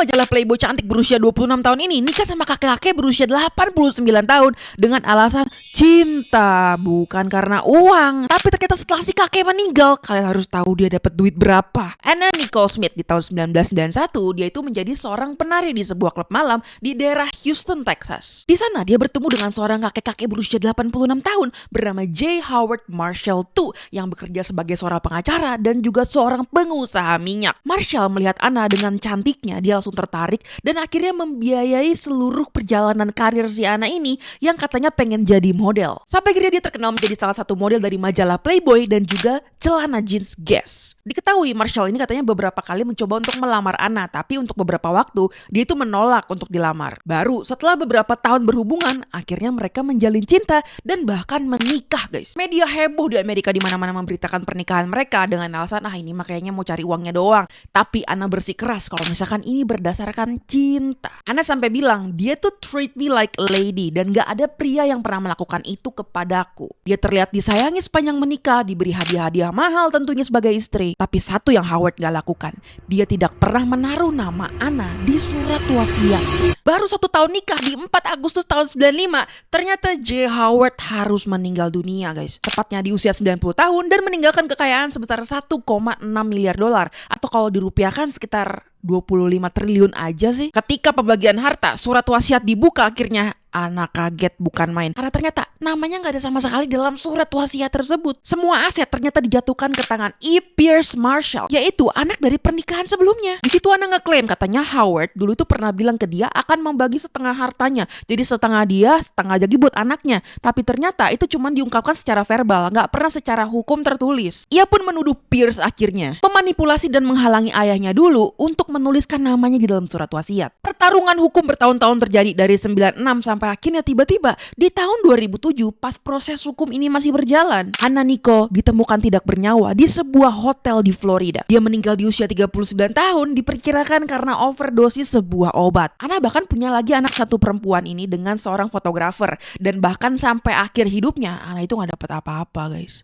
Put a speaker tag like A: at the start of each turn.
A: majalah Playboy cantik berusia 26 tahun ini nikah sama kakek-kakek berusia 89 tahun dengan alasan cinta, bukan karena uang. Tapi ternyata setelah si kakek meninggal, kalian harus tahu dia dapat duit berapa. Anna Nicole Smith di tahun 1991, dia itu menjadi seorang penari di sebuah klub malam di daerah Houston, Texas. Di sana dia bertemu dengan seorang kakek-kakek berusia 86 tahun bernama J. Howard Marshall II yang bekerja sebagai seorang pengacara dan juga seorang pengusaha minyak. Marshall melihat Anna dengan cantiknya, dia langsung tertarik dan akhirnya membiayai seluruh perjalanan karir si Anna ini yang katanya pengen jadi model. Sampai akhirnya dia terkenal menjadi salah satu model dari majalah Playboy dan juga celana jeans Guess. Diketahui Marshall ini katanya beberapa kali mencoba untuk melamar Anna, tapi untuk beberapa waktu dia itu menolak untuk dilamar. Baru setelah beberapa tahun berhubungan, akhirnya mereka menjalin cinta dan bahkan menikah, guys. Media heboh di Amerika di mana-mana memberitakan pernikahan mereka dengan alasan ini mah kayaknya mau cari uangnya doang. Tapi Anna bersikeras kalau misalkan ini berdasarkan cinta. Anna sampai bilang dia tuh treat me like a lady dan gak ada pria yang pernah melakukan itu kepadaku. Dia terlihat disayangi sepanjang menikah, diberi hadiah-hadiah mahal tentunya sebagai istri. Tapi satu yang Howard gak lakukan, dia tidak pernah menaruh nama Anna di surat wasiat. Baru 1 tahun nikah di 4 Agustus tahun 95, ternyata J. Howard harus meninggal dunia, guys. Tepatnya di usia 90 tahun dan meninggalkan kekayaan sebesar 1,6 miliar dolar atau kalau dirupiahkan sekitar 25 triliun aja sih. Ketika pembagian harta, surat wasiat dibuka akhirnya Anna kaget bukan main. Karena ternyata namanya gak ada sama sekali dalam surat wasiat tersebut. Semua aset ternyata dijatuhkan ke tangan E. Pierce Marshall, yaitu anak dari pernikahan sebelumnya. Di situ Anna ngeklaim katanya Howard dulu tuh pernah bilang ke dia akan membagi setengah hartanya. Jadi setengah dia, setengah lagi buat anaknya. Tapi ternyata itu cuma diungkapkan secara verbal, gak pernah secara hukum tertulis. Ia pun menuduh Pierce akhirnya memanipulasi dan menghalangi ayahnya dulu untuk menuliskan namanya di dalam surat wasiat. Pertarungan hukum bertahun-tahun terjadi dari 96 sampai akhirnya tiba-tiba di tahun 2007 pas proses hukum ini masih berjalan, Anna Nicole ditemukan tidak bernyawa di sebuah hotel di Florida. Dia meninggal di usia 39 tahun diperkirakan karena overdosis sebuah obat. Anna bahkan punya lagi anak satu perempuan ini dengan seorang fotografer dan bahkan sampai akhir hidupnya Anna itu gak dapat apa-apa, guys.